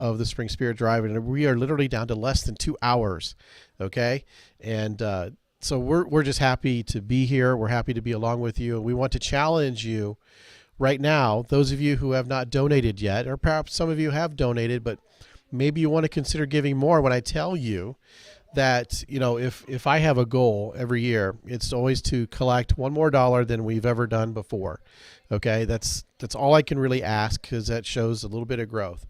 of the Spring Spirit Drive, and we are literally down to less than 2 hours. Okay. And, so we're just happy to be here. We're happy to be along with you. And we want to challenge you right now, those of you who have not donated yet, or perhaps some of you have donated, but maybe you want to consider giving more. When I tell you that, if I have a goal every year, it's always to collect one more dollar than we've ever done before. Okay. That's all I can really ask, because that shows a little bit of growth.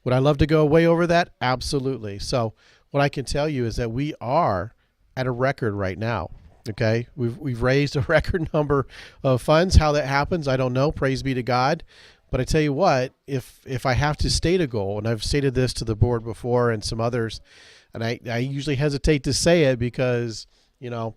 Would I love to go way over that? Absolutely. So what I can tell you is that we are at a record right now. Okay. We've raised a record number of funds. How that happens, I don't know. Praise be to God. But I tell you what, if I have to state a goal, and I've stated this to the board before and some others, and I usually hesitate to say it because, I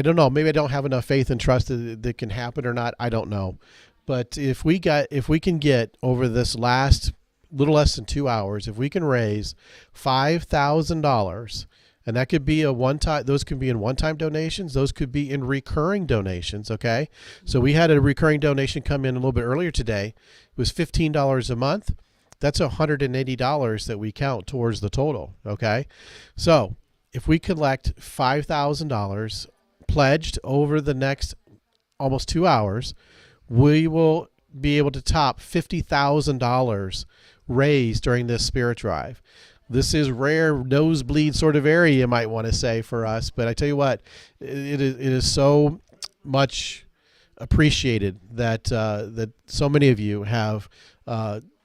don't know, maybe I don't have enough faith and trust that can happen or not. I don't know. But if we can get over this last little less than 2 hours, if we can raise $5,000, and that could be those could be in one-time donations. Those could be in recurring donations. Okay. So we had a recurring donation come in a little bit earlier today. It was $15 a month. That's $180 that we count towards the total. Okay. So if we collect $5,000 pledged over the next almost 2 hours, we will be able to top $50,000 raised during this Spirit Drive. This is rare nosebleed sort of area, you might want to say, for us. But I tell you what, it is so much appreciated that so many of you have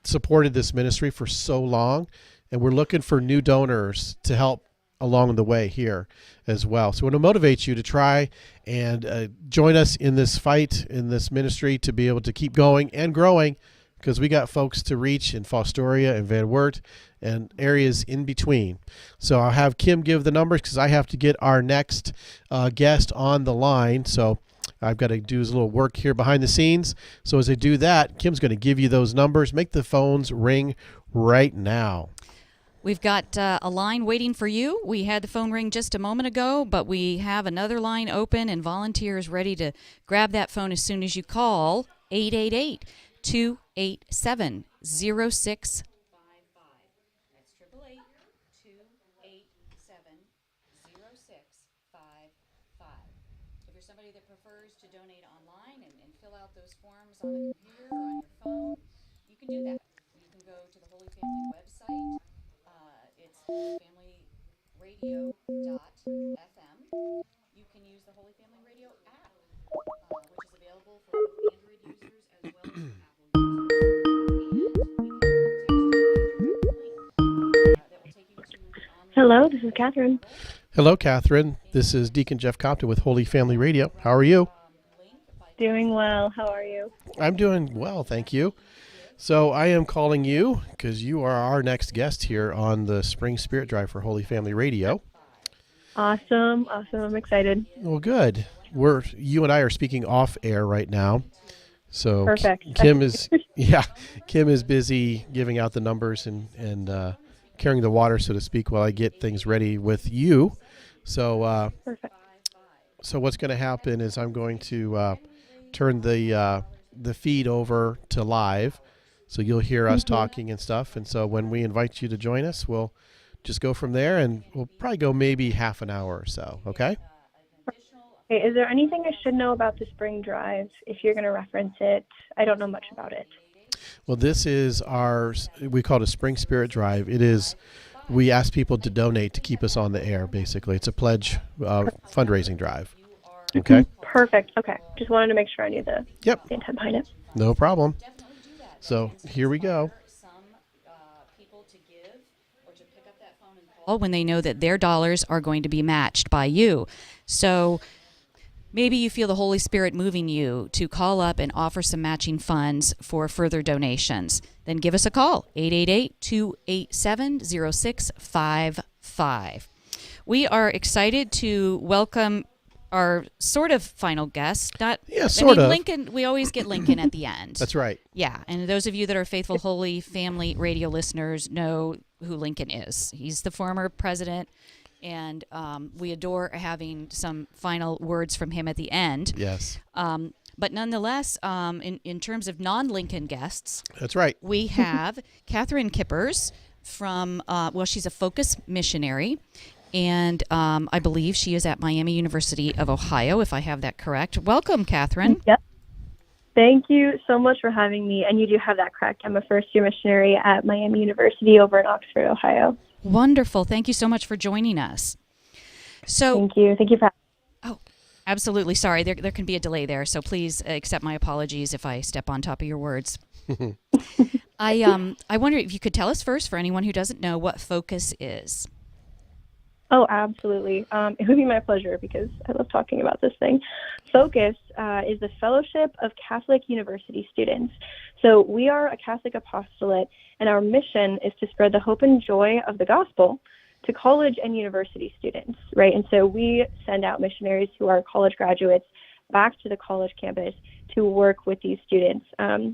supported this ministry for so long. And we're looking for new donors to help along the way here as well. So I want to motivate you to try and join us in this fight, in this ministry, to be able to keep going and growing, because we got folks to reach in Fostoria and Van Wert and areas in between. So I'll have Kim give the numbers, because I have to get our next guest on the line. So I've got to do a little work here behind the scenes. So as I do that, Kim's going to give you those numbers. Make the phones ring right now. We've got a line waiting for you. We had the phone ring just a moment ago, but we have another line open and volunteers ready to grab that phone as soon as you call. 888-287-0655. That's 888-287-0655. If you're somebody that prefers to donate online and fill out those forms on the computer or on your phone, you can do that. You can go to the Holy Family website. It's holyfamilyradio.fm. You can use the Holy Family Radio app, which is available for both Android users as well as Apple users. Hello, this is Catherine. Hello, Catherine. This is Deacon Jeff Compton with Holy Family Radio. How are you? Doing well. How are you? I'm doing well, thank you. So I am calling you because you are our next guest here on the Spring Spirit Drive for Holy Family Radio. Awesome. I'm excited. Well, good. You and I are speaking off air right now. So Perfect. Kim is busy giving out the numbers and carrying the water, so to speak, while I get things ready with you. So Perfect. So what's going to happen is I'm going to turn the feed over to live. So you'll hear us talking and stuff. And so when we invite you to join us, we'll just go from there, and we'll probably go maybe half an hour or so. Okay? Okay, is there anything I should know about the Spring Drive if you're going to reference it? I don't know much about it. Well, this is we call it a Spring Spirit Drive. We ask people to donate to keep us on the air, basically. It's a pledge fundraising drive. Okay? Perfect. Okay. Just wanted to make sure I knew the intent behind it. No problem. So here we go. When they know that their dollars are going to be matched by you. So maybe you feel the Holy Spirit moving you to call up and offer some matching funds for further donations. Then give us a call, 888-287-0655. We are excited to welcome our sort of final guest. Lincoln, we always get Lincoln at the end. That's right. Yeah, and those of you that are faithful Holy Family Radio listeners know who Lincoln is. He's the former president, and we adore having some final words from him at the end. Yes. But nonetheless, in terms of non-Lincoln guests, That's right. we have Catherine Kippers from, she's a Focus missionary. And I believe she is at Miami University of Ohio, if I have that correct. Welcome, Catherine. Yep. Thank you so much for having me. And you do have that correct. I'm a first-year missionary at Miami University over in Oxford, Ohio. Wonderful. Thank you so much for joining us. So, Thank you. Thank you for oh, absolutely. Sorry, there can be a delay there. So please accept my apologies if I step on top of your words. I wonder if you could tell us first, for anyone who doesn't know, what Focus is. Oh, absolutely. It would be my pleasure because I love talking about this thing. Focus is the Fellowship of Catholic University Students. So we are a Catholic apostolate, and our mission is to spread the hope and joy of the gospel to college and university students, right? And so we send out missionaries who are college graduates back to the college campus to work with these students.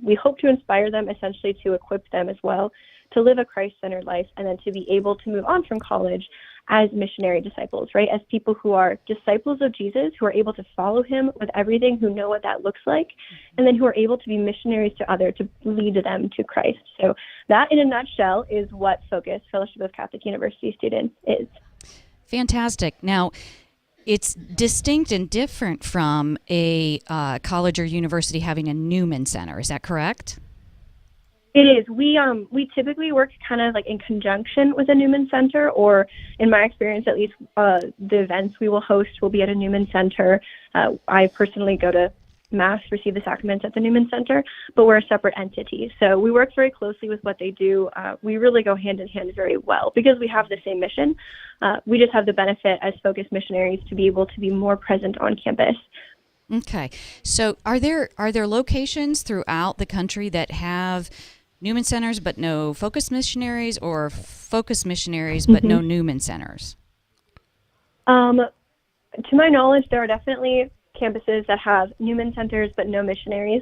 We hope to inspire them, essentially to equip them as well, to live a Christ-centered life, and then to be able to move on from college as missionary disciples, right? As people who are disciples of Jesus, who are able to follow him with everything, who know what that looks like, and then who are able to be missionaries to others, to lead them to Christ. So that, in a nutshell, is what Focus, Fellowship of Catholic University Students, is. Fantastic. Now, it's distinct and different from a college or university having a Newman Center. Is that correct? It is. We typically work kind of like in conjunction with a Newman Center, or in my experience, at least, the events we will host will be at a Newman Center. I personally go to Mass, receive the sacraments at the Newman Center, but we're a separate entity. So we work very closely with what they do. We really go hand in hand very well because we have the same mission. We just have the benefit as Focus missionaries to be able to be more present on campus. Okay. So are there locations throughout the country that have Newman Centers but no Focus missionaries, or Focus missionaries but no Newman Centers? To my knowledge, there are definitely campuses that have Newman Centers but no missionaries,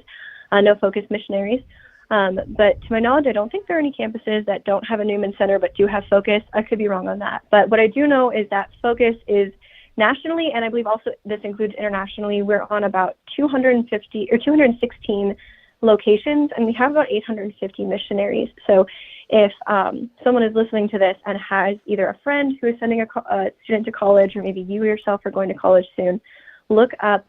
no Focus missionaries. But to my knowledge, I don't think there are any campuses that don't have a Newman Center but do have Focus. I could be wrong on that. But what I do know is that Focus is nationally, and I believe also this includes internationally, we're on about 250 or 216 locations, and we have about 850 missionaries. So if someone is listening to this and has either a friend who is sending a student to college, or maybe you yourself are going to college soon, look up,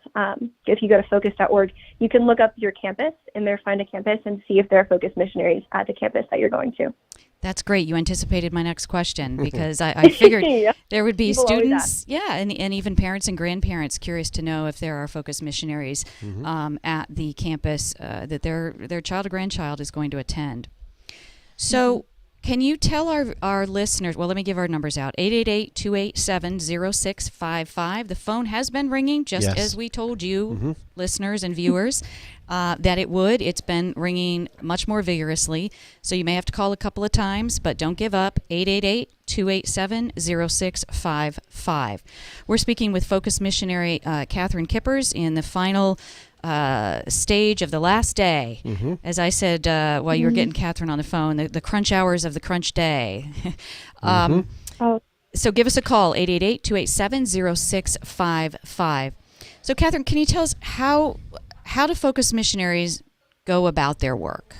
if you go to focus.org, you can look up your campus and there find a campus and see if there are Focus missionaries at the campus that you're going to. That's great. You anticipated my next question because I figured Yeah. there would be People always students, and even parents and grandparents curious to know if there are Focus missionaries at the campus that their child or grandchild is going to attend. So can you tell our listeners, well, let me give our numbers out, 888-287-0655. The phone has been ringing, just as we told you, listeners and viewers, that it would. It's been ringing much more vigorously, so you may have to call a couple of times, but don't give up, 888-287-0655. We're speaking with Focus missionary Catherine Kippers in the final stage of the last day. As I said while you were getting Catherine on the phone, the crunch hours of the crunch day. So give us a call, 888-287-0655. So Catherine, can you tell us how do Focus missionaries go about their work?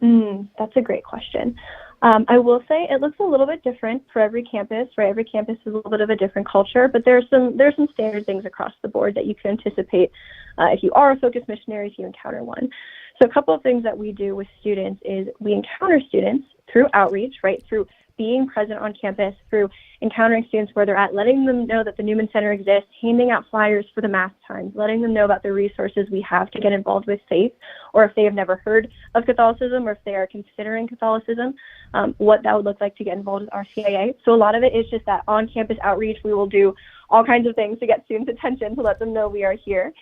That's a great question. I will say it looks a little bit different for every campus, right? Every campus is a little bit of a different culture, but there's some standard things across the board that you can anticipate if you are a Focus missionary, if you encounter one. So a couple of things that we do with students is we encounter students through outreach, right? Through being present on campus, through encountering students where they're at, letting them know that the Newman Center exists, handing out flyers for the Mass times, letting them know about the resources we have to get involved with faith, or if they have never heard of Catholicism, or if they are considering Catholicism, what that would look like to get involved with RCIA. So a lot of it is just that on-campus outreach. We will do all kinds of things to get students' attention, to let them know we are here.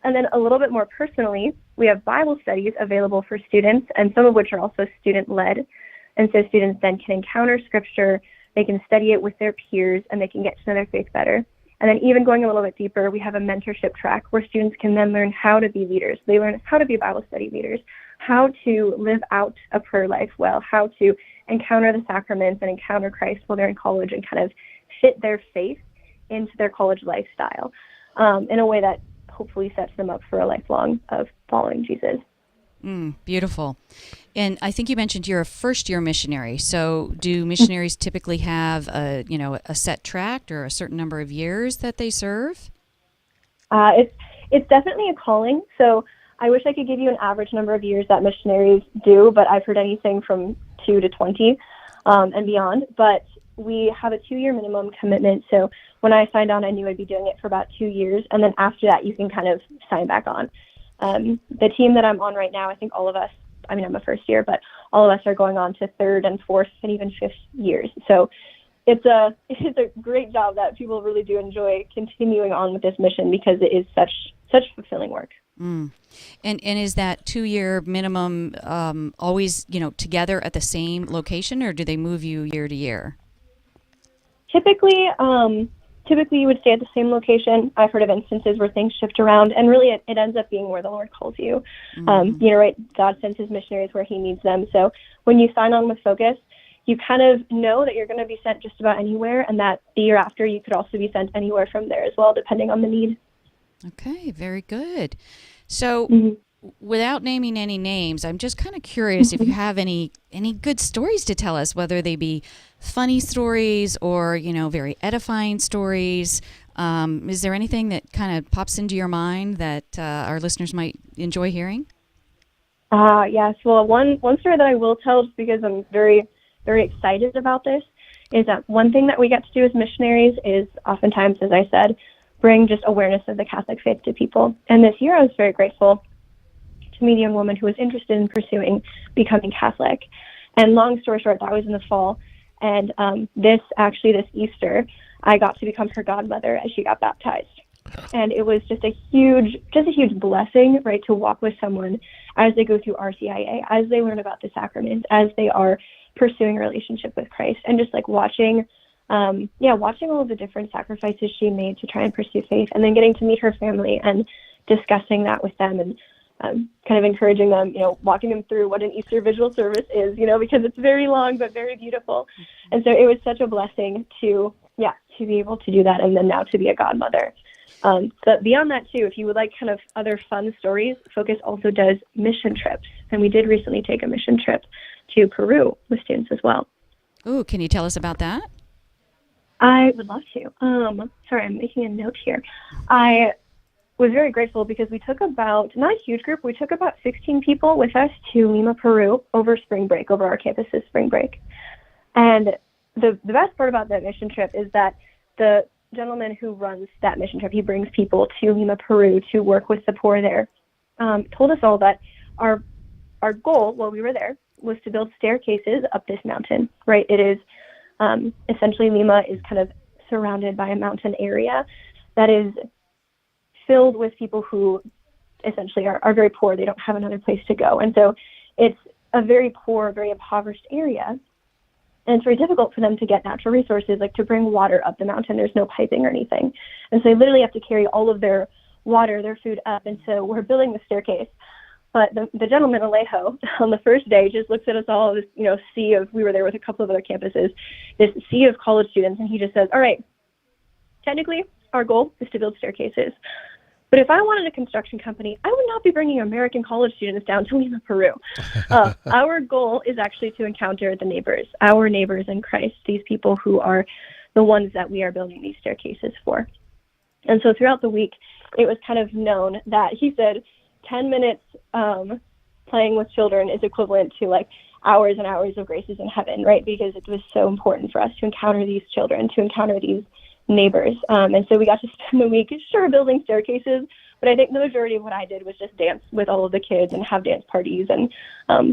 And then a little bit more personally, we have Bible studies available for students, and some of which are also student-led. And so students then can encounter Scripture, they can study it with their peers, and they can get to know their faith better. And then even going a little bit deeper, we have a mentorship track where students can then learn how to be leaders. They learn how to be Bible study leaders, how to live out a prayer life well, how to encounter the sacraments and encounter Christ while they're in college, and kind of fit their faith into their college lifestyle in a way that hopefully sets them up for a lifelong of following Jesus. Beautiful. And I think you mentioned you're a first-year missionary. So do missionaries typically have a set tract or a certain number of years that they serve? It's definitely a calling. So I wish I could give you an average number of years that missionaries do, but I've heard anything from 2 to 20 and beyond. But we have a 2-year minimum commitment. So when I signed on, I knew I'd be doing it for about 2 years. And then after that, you can kind of sign back on. The team that I'm on right now, I think all of us, I mean, I'm a first year, but all of us are going on to 3rd and 4th and even 5th years. So it's a great job that people really do enjoy continuing on with this mission because it is such fulfilling work. And is that 2-year minimum always, together at the same location, or do they move you year to year? Typically, you would stay at the same location. I've heard of instances where things shift around, and really it ends up being where the Lord calls you. Right? God sends his missionaries where he needs them. So when you sign on with Focus, you kind of know that you're going to be sent just about anywhere, and that the year after you could also be sent anywhere from there as well, depending on the need. Okay, very good. So without naming any names, I'm just kind of curious if you have any good stories to tell us, whether they be funny stories or, very edifying stories. Is there anything that kind of pops into your mind that our listeners might enjoy hearing? Yes. Well, one story that I will tell, just because I'm very, very excited about this, is that one thing that we get to do as missionaries is oftentimes, as I said, bring just awareness of the Catholic faith to people. And this year I was very grateful to meet a young woman who was interested in pursuing becoming Catholic. And long story short, that was in the fall. And this Easter, I got to become her godmother as she got baptized. And it was just a huge blessing, right, to walk with someone as they go through RCIA, as they learn about the sacraments, as they are pursuing a relationship with Christ, and just like watching all of the different sacrifices she made to try and pursue faith, and then getting to meet her family and discussing that with them, and kind of encouraging them, walking them through what an Easter Vigil service is, because it's very long but very beautiful. And so it was such a blessing to be able to do that, and then now to be a godmother. But beyond that too, if you would like kind of other fun stories, Focus also does mission trips, and we did recently take a mission trip to Peru with students as well. Ooh, can you tell us about that? I would love to. Sorry, I'm making a note here. I was very grateful because we took not a huge group, we took about 16 people with us to Lima, Peru over spring break, over our campus's spring break. And the best part about that mission trip is that the gentleman who runs that mission trip, he brings people to Lima, Peru to work with the poor there, told us all that our goal while we were there was to build staircases up this mountain, right? It is essentially, Lima is kind of surrounded by a mountain area that is filled with people who essentially are very poor. They don't have another place to go. And so it's a very poor, very impoverished area. And it's very difficult for them to get natural resources, like to bring water up the mountain. There's no piping or anything. And so they literally have to carry all of their water, their food up. And so we're building the staircase. But the gentleman, Alejo, on the first day just looks at us all, this sea of, we were there with a couple of other campuses, this sea of college students, and he just says, all right, technically our goal is to build staircases. But if I wanted a construction company, I would not be bringing American college students down to Lima, Peru. Our goal is actually to encounter the neighbors, our neighbors in Christ, these people who are the ones that we are building these staircases for. And so throughout the week, it was kind of known that he said 10 minutes playing with children is equivalent to like hours and hours of graces in heaven, right? Because it was so important for us to encounter these children, to encounter these neighbors. And so we got to spend the week, sure, building staircases, but I think the majority of what I did was just dance with all of the kids and have dance parties and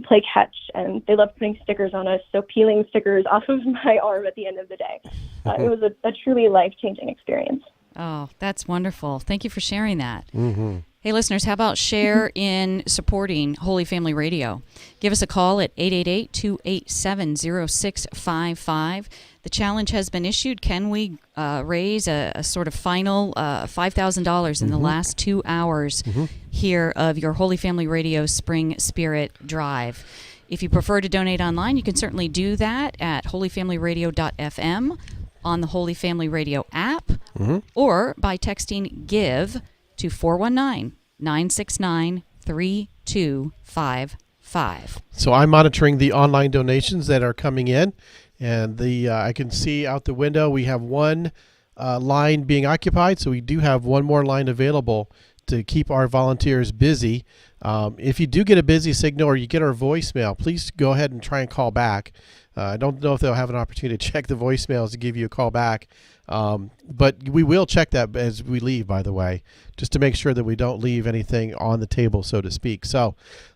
play catch. And they loved putting stickers on us, so peeling stickers off of my arm at the end of the day. It was a truly life-changing experience. Oh, that's wonderful. Thank you for sharing that. Mm-hmm. Hey, listeners, how about share in supporting Holy Family Radio? Give us a call at 888-287-0655. The challenge has been issued. Can we raise a sort of final $5,000 in the last 2 hours here of your Holy Family Radio Spring Spirit Drive? If you prefer to donate online, you can certainly do that at holyfamilyradio.fm on the Holy Family Radio app or by texting GIVE to 419-969-3255. So I'm monitoring the online donations that are coming in, and I can see out the window we have one line being occupied, so we do have one more line available to keep our volunteers busy. If you do get a busy signal or you get our voicemail, please go ahead and try and call back. I don't know if they'll have an opportunity to check the voicemails to give you a call back, but we will check that as we leave, by the way, just to make sure that we don't leave anything on the table, so to speak. So,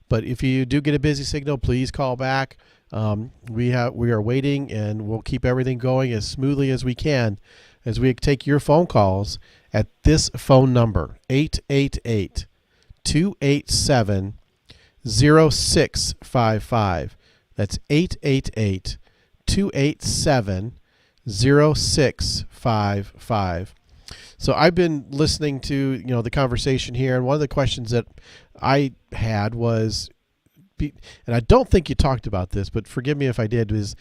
but if you do get a busy signal, please call back. We are waiting, and we'll keep everything going as smoothly as we can as we take your phone calls at this phone number, 888-287-0655. That's 888-287-0655. So I've been listening to, the conversation here, and one of the questions that I had was, and I don't think you talked about this, but forgive me if I did, was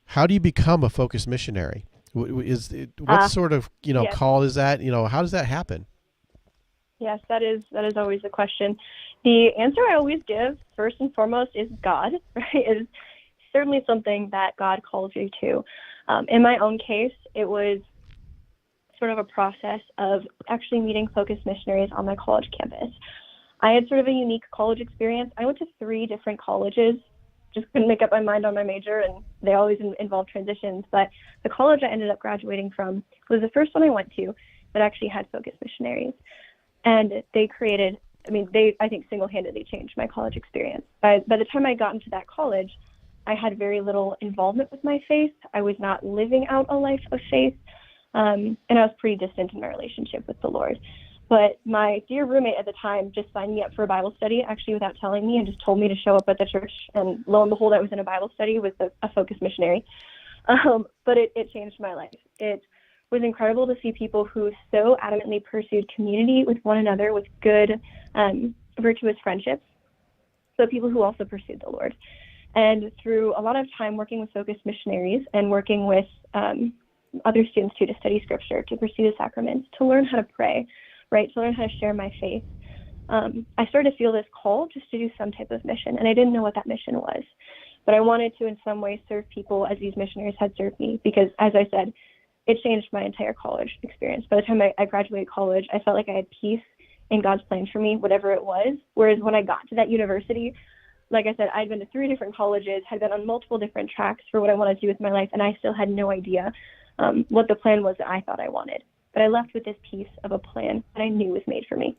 how do you become a focused missionary? What sort of, yes. call is that? How does that happen? Yes, that is always the question. The answer I always give, first and foremost, is God, right? It is certainly something that God calls you to. In my own case, it was sort of a process of actually meeting focused missionaries on my college campus. I had sort of a unique college experience. I went to 3 different colleges, just couldn't make up my mind on my major, and they always involved transitions. But the college I ended up graduating from was the first one I went to that actually had focused missionaries. And they created, I think single-handedly changed my college experience. By the time I got into that college, I had very little involvement with my faith. I was not living out a life of faith, and I was pretty distant in my relationship with the Lord. But my dear roommate at the time just signed me up for a Bible study, actually without telling me, and just told me to show up at the church. And lo and behold, I was in a Bible study with a focused missionary. But it changed my life. It was incredible to see people who so adamantly pursued community with one another, with good, virtuous friendships. So people who also pursued the Lord. And through a lot of time working with focused missionaries and working with other students too, to study scripture, to pursue the sacraments, to learn how to pray, right, to learn how to share my faith, I started to feel this call just to do some type of mission, and I didn't know what that mission was. But I wanted to, in some way, serve people as these missionaries had served me, because, as I said, it changed my entire college experience. By the time I graduated college, I felt like I had peace in God's plan for me, whatever it was. Whereas when I got to that university, like I said, I'd been to 3 different colleges, had been on multiple different tracks for what I wanted to do with my life, and I still had no idea what the plan was that I thought I wanted. But I left with this piece of a plan that I knew was made for me.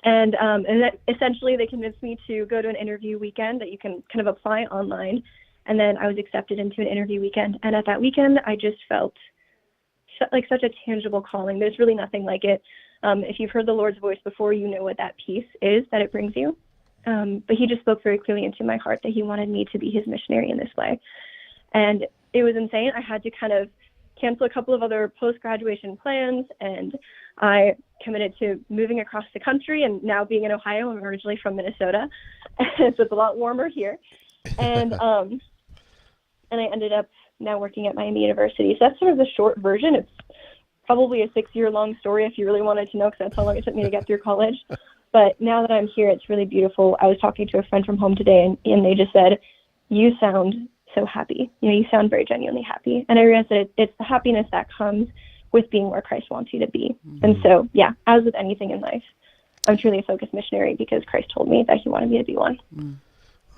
And that essentially they convinced me to go to an interview weekend that you can kind of apply online. And then I was accepted into an interview weekend. And at that weekend, I just felt like such a tangible calling. There's really nothing like it. If you've heard the Lord's voice before, you know what that peace is that it brings you. But he just spoke very clearly into my heart that he wanted me to be his missionary in this way. And it was insane. I had to kind of cancel a couple of other post-graduation plans, and I committed to moving across the country and now being in Ohio. I'm originally from Minnesota, so it's a lot warmer here. And and I ended up now working at Miami University. So that's sort of the short version. It's probably a 6-year-long story if you really wanted to know, because that's how long it took me to get through college. But now that I'm here, it's really beautiful. I was talking to a friend from home today, and they just said, "You sound so happy. You sound very genuinely happy." And I realized that it's the happiness that comes with being where Christ wants you to be. Mm-hmm. And so, yeah, as with anything in life, I'm truly a focused missionary because Christ told me that he wanted me to be one.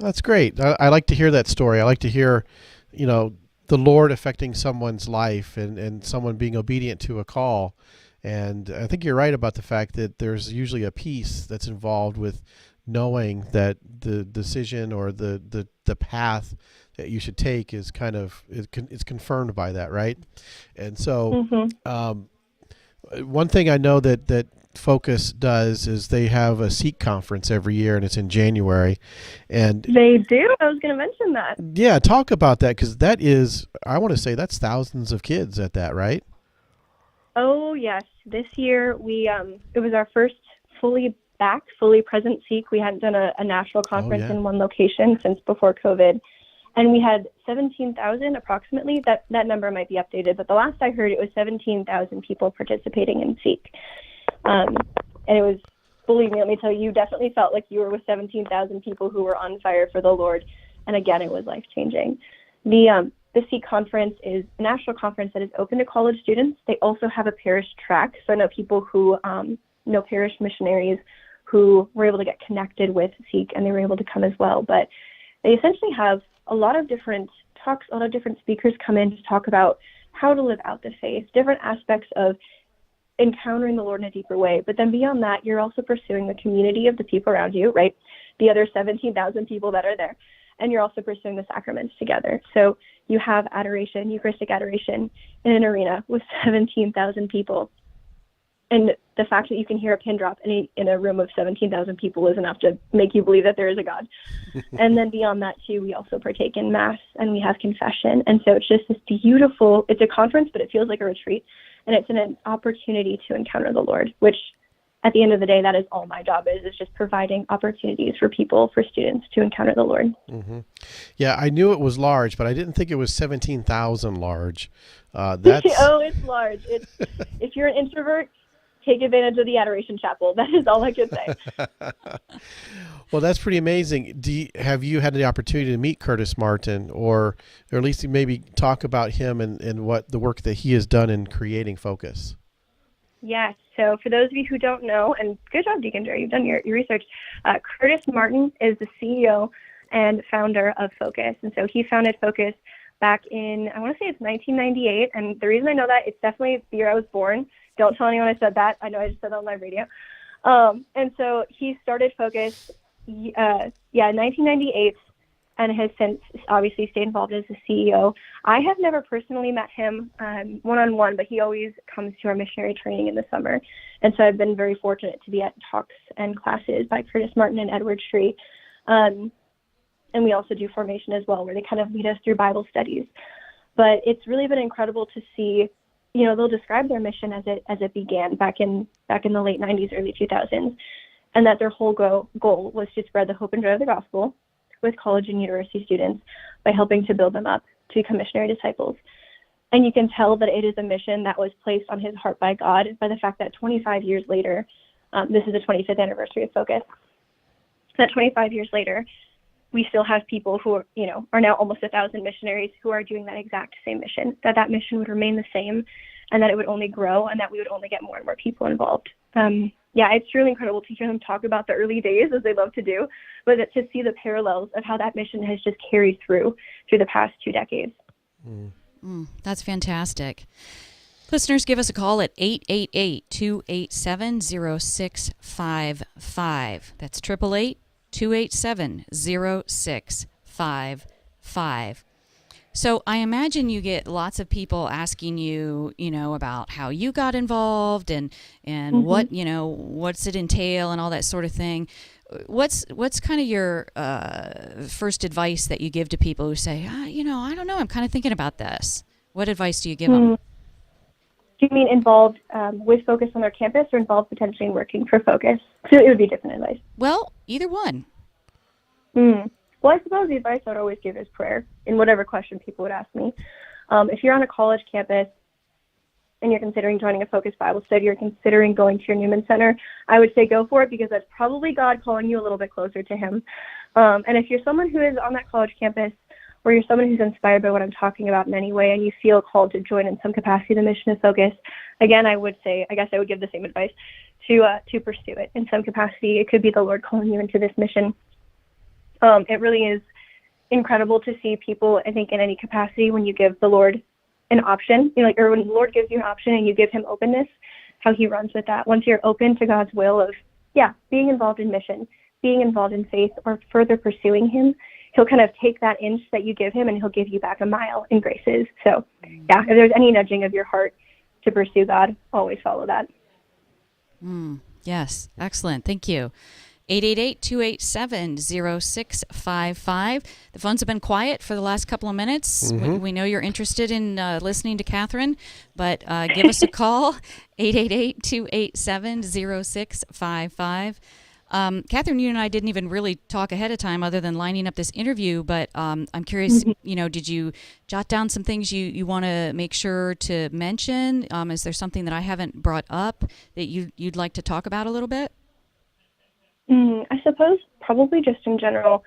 That's great. I like to hear that story. I like to hear, the Lord affecting someone's life and someone being obedient to a call. And I think you're right about the fact that there's usually a peace that's involved with knowing that the decision or the path that you should take is kind of it's confirmed by that, right? And so one thing I know that Focus does is they have a Seek conference every year, and it's in January. And they do? I was going to mention that. Yeah, talk about that, because that is, I want to say that's thousands of kids at that, right? Oh, yes. This year, it was our first fully present Seek. We hadn't done a national conference in one location since before COVID. And we had 17,000 approximately. That number might be updated, but the last I heard, it was 17,000 people participating in Seek. And it was, believe me, let me tell you, you definitely felt like you were with 17,000 people who were on fire for the Lord. And again, it was life-changing. The SEEK conference is a national conference that is open to college students. They also have a parish track. So I know people who know parish missionaries who were able to get connected with SEEK, and they were able to come as well. But they essentially have a lot of different talks, a lot of different speakers come in to talk about how to live out the faith, different aspects of encountering the Lord in a deeper way. But then beyond that, you're also pursuing the community of the people around you, right? The other 17,000 people that are there. And you're also pursuing the sacraments together. So you have adoration, Eucharistic adoration, in an arena with 17,000 people. And the fact that you can hear a pin drop in a room of 17,000 people is enough to make you believe that there is a God. And then beyond that, too, we also partake in Mass, and we have confession. And so it's just this beautiful, it's a conference, but it feels like a retreat. And it's an opportunity to encounter the Lord, which at the end of the day, that is all my job is just providing opportunities for people, for students to encounter the Lord. Mm-hmm. Yeah, I knew it was large, but I didn't think it was 17,000 large. That's Oh, it's large. If you're an introvert, take advantage of the Adoration Chapel. That is all I can say. Well, that's pretty amazing. Have you had the opportunity to meet Curtis Martin, or at least maybe talk about him and what the work that he has done in creating Focus? Yes. So for those of you who don't know, and good job, Deacon Jerry, you've done your research, Curtis Martin is the CEO and founder of Focus. And so he founded Focus back in, I want to say it's 1998. And the reason I know that, it's definitely the year I was born. Don't tell anyone I said that. I know I just said that on live radio. And so he started Focus, in 1998, and has since obviously stayed involved as the CEO. I have never personally met him one-on-one, but he always comes to our missionary training in the summer. And so I've been very fortunate to be at talks and classes by Curtis Martin and Edward Shree. And we also do formation as well, where they kind of lead us through Bible studies. But it's really been incredible to see, they'll describe their mission as it began back in the late 90s, early 2000s, and that their whole goal was to spread the hope and joy of the gospel with college and university students by helping to build them up to become missionary disciples. And you can tell that it is a mission that was placed on his heart by God by the fact that 25 years later, this is the 25th anniversary of Focus, that 25 years later, we still have people who are now almost 1,000 missionaries who are doing that exact same mission, that mission would remain the same, and that it would only grow, and that we would only get more and more people involved. It's really incredible to hear them talk about the early days, as they love to do, but to see the parallels of how that mission has just carried through the past 2 decades. That's fantastic. Listeners, give us a call at 888-287-0655. That's 888-287-0655. So I imagine you get lots of people asking you, about how you got involved and Mm-hmm. what's it entail and all that sort of thing. What's kind of your first advice that you give to people who say, I don't know, I'm kind of thinking about this. What advice do you give them? Do you mean involved with Focus on their campus, or involved potentially in working for Focus? So it would be different advice. Well, either one. Well, I suppose the advice I would always give is prayer in whatever question people would ask me. If you're on a college campus and you're considering joining a Focus Bible study, or considering going to your Newman Center, I would say go for it, because that's probably God calling you a little bit closer to Him. And if you're someone who is on that college campus, or you're someone who's inspired by what I'm talking about in any way, and you feel called to join in some capacity the mission of Focus, again, I would give the same advice to pursue it in some capacity. It could be the Lord calling you into this mission. It really is incredible to see people, I think, in any capacity, when you give the Lord an option, or when the Lord gives you an option and you give Him openness, how He runs with that. Once you're open to God's will of, being involved in mission, being involved in faith, or further pursuing Him, He'll kind of take that inch that you give Him and He'll give you back a mile in graces. So, if there's any nudging of your heart to pursue God, always follow that. Yes, excellent. Thank you. 888-287-0655. The phones have been quiet for the last couple of minutes. We know you're interested in listening to Catherine, but give us a call, 888-287-0655. Catherine, you and I didn't even really talk ahead of time other than lining up this interview, but I'm curious, did you jot down some things you want to make sure to mention? Is there something that I haven't brought up that you'd like to talk about a little bit? I suppose probably just in general,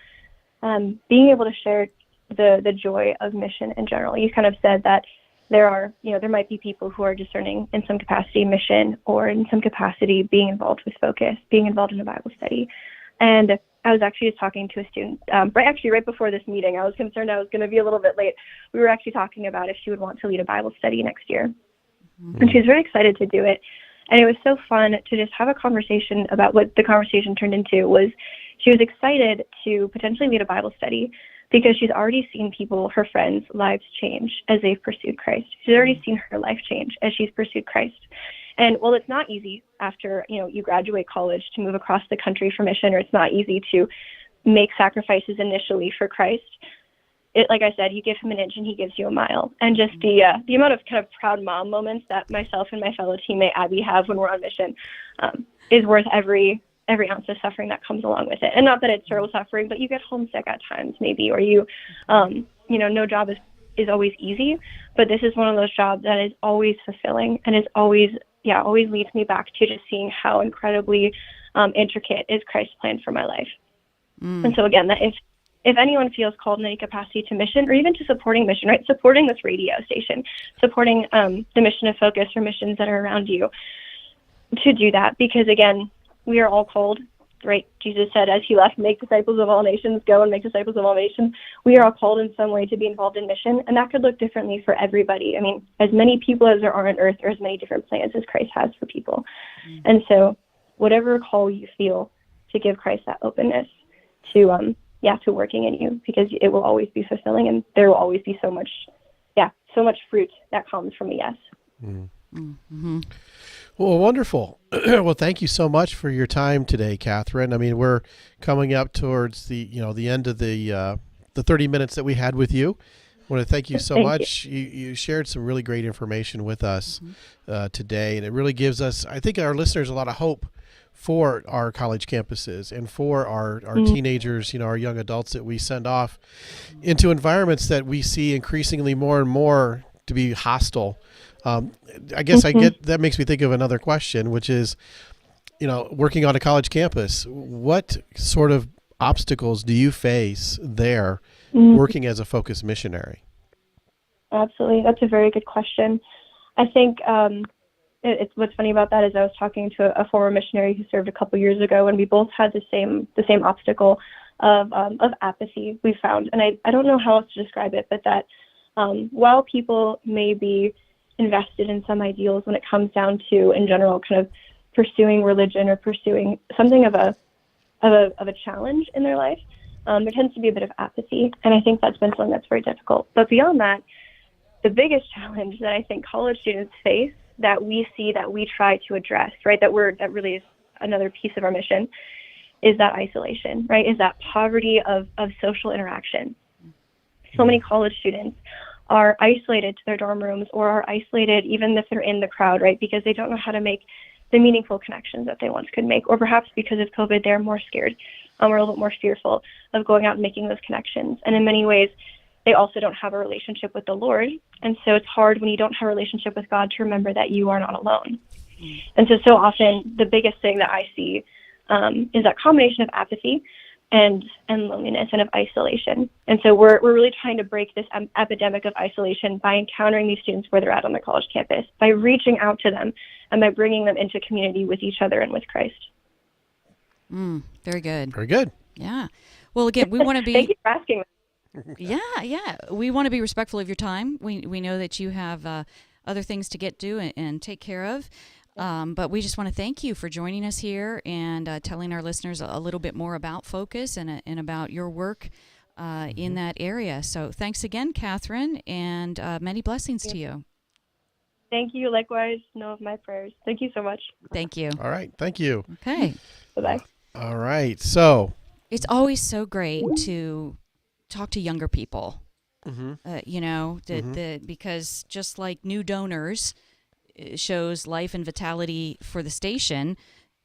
being able to share the joy of mission in general. You kind of said that there might be people who are discerning in some capacity mission, or in some capacity being involved with Focus, being involved in a Bible study. And I was actually just talking to a student, right before this meeting. I was concerned I was going to be a little bit late. We were actually talking about if she would want to lead a Bible study next year. And she was very excited to do it. And it was so fun to just have a conversation about what the conversation turned into. Was she was excited to potentially lead a Bible study because she's already seen people, her friends' lives change as they've pursued Christ. She's already seen her life change as she's pursued Christ. And while it's not easy after, you graduate college to move across the country for mission, or it's not easy to make sacrifices initially for Christ, like I said, you give him an inch and he gives you a mile. And just the amount of kind of proud mom moments that myself and my fellow teammate Abby have when we're on mission is worth every ounce of suffering that comes along with it. And not that it's terrible suffering, but you get homesick at times maybe, or no job is always easy, but this is one of those jobs that is always fulfilling and is always leads me back to just seeing how incredibly intricate is Christ's plan for my life. And so again, that if anyone feels called in any capacity to mission, or even to supporting mission, right? Supporting this radio station, supporting the mission of Focus or missions that are around you, to do that, because again, we are all called, right? Jesus said as he left, make disciples of all nations, go and make disciples of all nations. We are all called in some way to be involved in mission, and that could look differently for everybody. I mean, as many people as there are on earth, or as many different plans as Christ has for people. And so whatever call you feel, to give Christ that openness to working in you, because it will always be fulfilling, and there will always be so much fruit that comes from a yes. Mm-hmm. Well, wonderful. Well, thank you so much for your time today, Catherine. I mean, we're coming up towards the end of the 30 minutes that we had with you. I want to thank you so much. You shared some really great information with us today, and it really gives us, I think, our listeners a lot of hope for our college campuses and for our teenagers, our young adults that we send off into environments that we see increasingly more and more to be hostile. I guess that makes me think of another question, which is, working on a college campus, what sort of obstacles do you face there working as a Focus missionary? Absolutely. That's a very good question. I think it's what's funny about that is I was talking to a former missionary who served a couple years ago, and we both had the same obstacle of apathy we found. And I don't know how else to describe it, but that while people may be invested in some ideals when it comes down to, in general, kind of pursuing religion or pursuing something of a challenge in their life, there tends to be a bit of apathy. And I think that's been something that's very difficult. But beyond that, the biggest challenge that I think college students face, that we see, that we try to address, right, that really is another piece of our mission, is that isolation, right, is that poverty of social interaction. So many college students are isolated to their dorm rooms, or are isolated even if they're in the crowd, right, because they don't know how to make the meaningful connections that they once could make, or perhaps because of COVID, they're more scared or a little bit more fearful of going out and making those connections. And in many ways, they also don't have a relationship with the Lord. And so it's hard when you don't have a relationship with God to remember that you are not alone. And so often the biggest thing that I see is that combination of apathy and loneliness and of isolation. And so we're really trying to break this epidemic of isolation by encountering these students where they're at on the college campus, by reaching out to them, and by bringing them into community with each other and with Christ. Very good. Very good. Yeah. Well, again, we want to be... Thank you for asking. Yeah. We want to be respectful of your time. We know that you have other things to get to and take care of. But we just want to thank you for joining us here and telling our listeners a little bit more about Focus and about your work in that area. So thanks again, Catherine, and many blessings to you. Thank you. Likewise, know of my prayers. Thank you so much. Thank you. All right. Thank you. Okay. Bye-bye. All right. So it's always so great to talk to younger people, because just like new donors shows life and vitality for the station,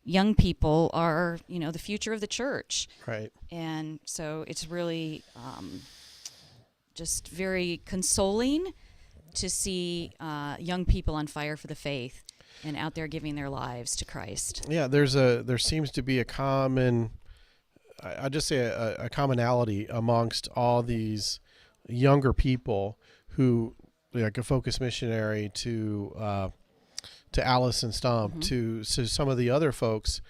young people are, the future of the church. Right. And so it's really just very consoling to see young people on fire for the faith and out there giving their lives to Christ. Yeah, there seems to be a common, I just say a commonality amongst all these younger people who, like a Focus missionary to Allison Stump, to some of the other folks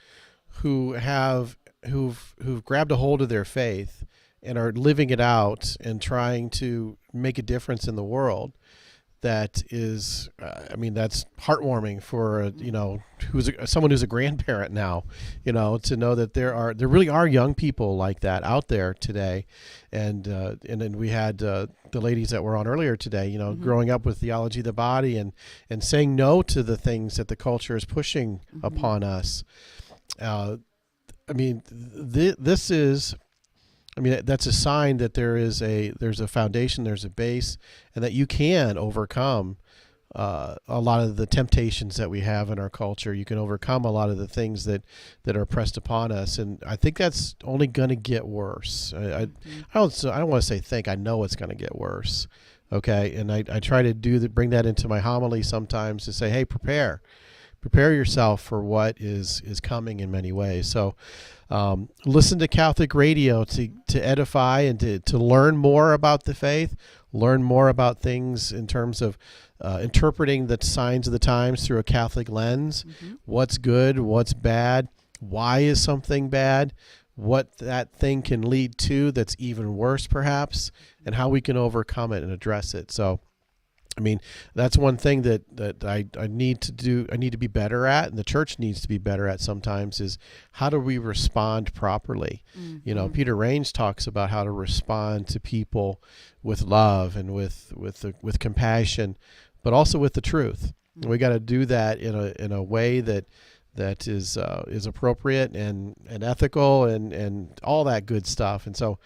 who've grabbed a hold of their faith and are living it out and trying to make a difference in the world. That is, that's heartwarming for someone who's a grandparent now, to know that there really are young people like that out there today, and then we had the ladies that were on earlier today, growing up with theology of the body and saying no to the things that the culture is pushing upon us. This is. That's a sign that there's a foundation, there's a base, and that you can overcome a lot of the temptations that we have in our culture. You can overcome a lot of the things that are pressed upon us, and I think that's only going to get worse. I don't want to say think. I know it's going to get worse. Okay, and I try to bring that into my homily sometimes to say, hey, prepare yourself for what is coming in many ways. So. Listen to Catholic radio to edify and to learn more about the faith, learn more about things in terms of interpreting the signs of the times through a Catholic lens. What's good, what's bad, why is something bad, what that thing can lead to that's even worse perhaps, and how we can overcome it and address it. So that's one thing that I need to do. I need to be better at, and the church needs to be better at sometimes, is how do we respond properly? Peter Raines talks about how to respond to people with love and with compassion, but also with the truth. We got to do that in a way that is appropriate and ethical and all that good stuff. And so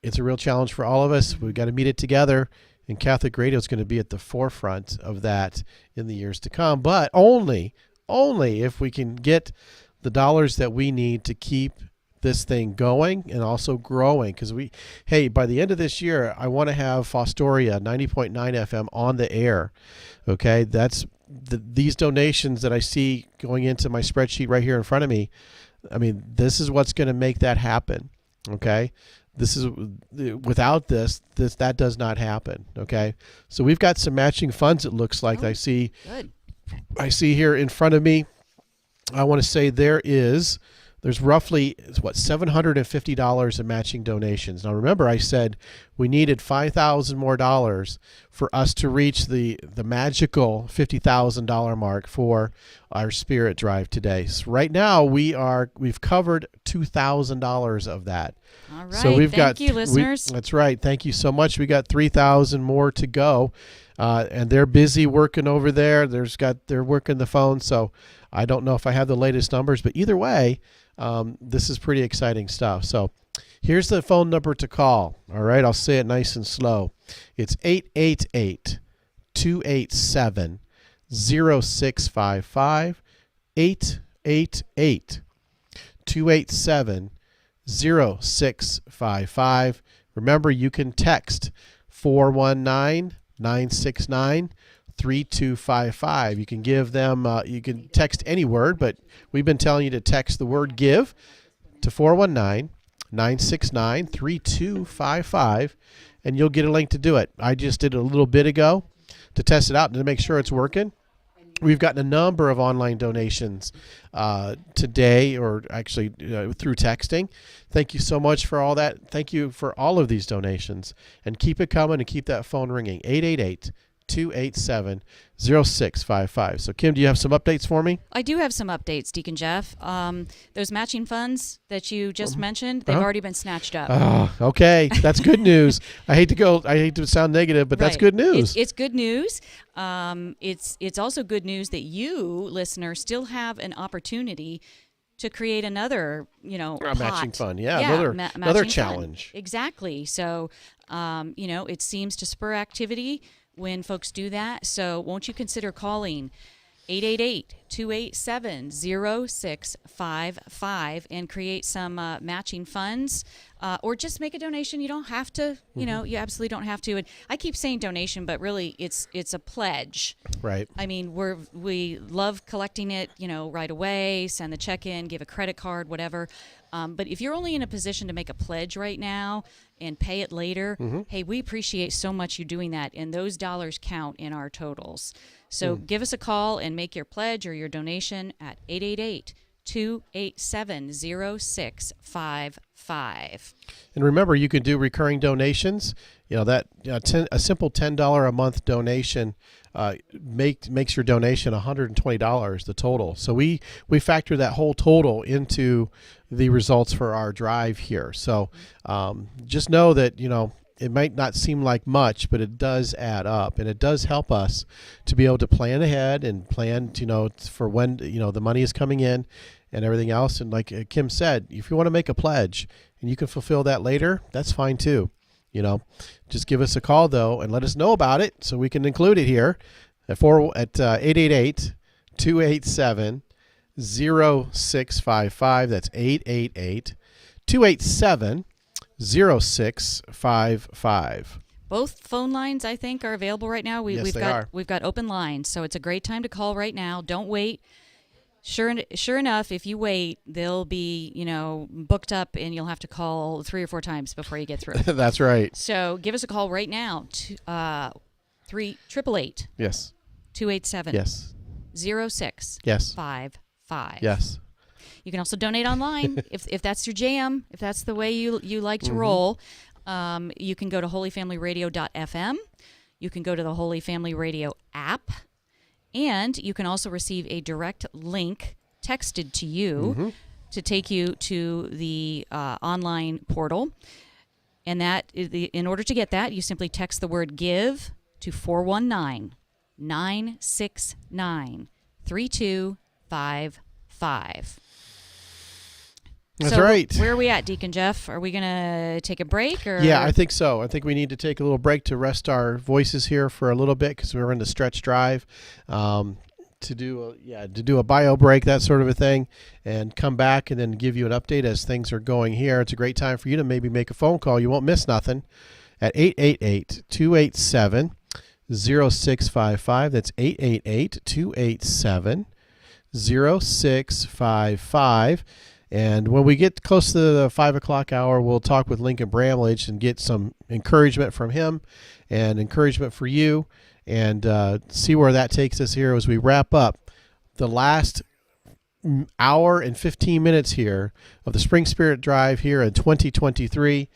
it's a real challenge for all of us. We've got to meet it together. And Catholic radio is going to be at the forefront of that in the years to come, but only if we can get the dollars that we need to keep this thing going and also growing. Because by the end of this year, I want to have Fostoria 90.9 FM on the air. Okay, that's these donations that I see going into my spreadsheet right here in front of me. This is what's going to make that happen. Okay. This is without this that does not happen. Okay, so we've got some matching funds. It looks like I see here in front of me. I want to say there's roughly $750 in matching donations. Now remember, I said we needed $5,000 more for us to reach the magical $50,000 mark for our Spirit Drive today. So right now we've covered $2,000 of that. All right. So Thank you, listeners. That's right. Thank you so much. We got 3,000 more to go, and they're busy working over there. They're working the phone. So I don't know if I have the latest numbers, but either way, this is pretty exciting stuff. So here's the phone number to call. All right. I'll say it nice and slow. It's 888-287-0655. 888-287-0655. Remember, you can text 419-969-3255. You can give them, you can text any word, but we've been telling you to text the word give to 419-969-3255, and you'll get a link to do it. I just did it a little bit ago to test it out and to make sure it's working. We've gotten a number of online donations today, or actually through texting. Thank you so much for all that. Thank you for all of these donations. And keep it coming and keep that phone ringing. 888-287-0655. So, Kim, do you have some updates for me? I do have some updates, Deacon Jeff. Those matching funds that you just mentioned, they've already been snatched up. Okay. That's good news. I hate to sound negative, but that's good news. It's good news. It's also good news that you, listener, still have an opportunity to create another, pot. Matching fund. Yeah, another challenge. Fund. Exactly. So, it seems to spur activity when folks do that. So won't you consider calling 287-0655 and create some matching funds, or just make a donation. You don't have to, you know, you absolutely don't have to. And I keep saying donation, but really it's a pledge. Right. I mean, we love collecting it, you know, right away, send the check in, give a credit card, whatever. But if you're only in a position to make a pledge right now and pay it later, hey, we appreciate so much you doing that, and those dollars count in our totals. So give us a call and make your pledge or your donation at 888-287-0655. And remember, you can do recurring donations. You know that a simple $10 a month donation makes your donation $120 the total. So we factor that whole total into the results for our drive here. So just know that, you know, it might not seem like much, but it does add up, and it does help us to be able to plan ahead and plan, you know, for when, you know, the money is coming in and everything else. And like Kim said, if you want to make a pledge and you can fulfill that later, that's fine too. You know, just give us a call though and let us know about it so we can include it here at 888-287-0655. That's 888-287-0655. Both phone lines, I think, are available right now. Yes, we've they got are. we've got open lines, so it's a great time to call right now. Don't wait. Sure enough, if you wait, they'll be, you know, booked up, and you'll have to call 3 or 4 times before you get through. That's right. So give us a call right now. 888 Yes. 287 Yes. 0655. Yes. You can also donate online if that's your jam, if that's the way you like to roll. You can go to holyfamilyradio.fm. You can go to the Holy Family Radio app. And you can also receive a direct link texted to you to take you to the online portal. And that, in order to get that, you simply text the word GIVE to 419-969-3255. That's So right. Where are we at, Deacon Jeff? Are we going to take a break? Or? Yeah, I think so. I think we need to take a little break to rest our voices here for a little bit because we're in the stretch drive to do a bio break, that sort of a thing, and come back and then give you an update as things are going here. It's a great time for you to maybe make a phone call. You won't miss nothing at 888-287-0655. That's 888-287-0655. And when we get close to the 5 o'clock hour, we'll talk with Lincoln Bramlage and get some encouragement from him and encouragement for you, and see where that takes us here as we wrap up the last hour and 15 minutes here of the Spring Spirit Drive here in 2023,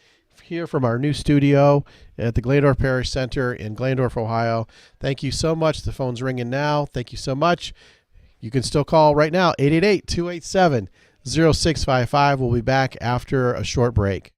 here from our new studio at the Glandorf Parish Center in Glandorf, Ohio. Thank you so much. The phone's ringing now. Thank you so much. You can still call right now, 888-287-0655. We'll be back after a short break.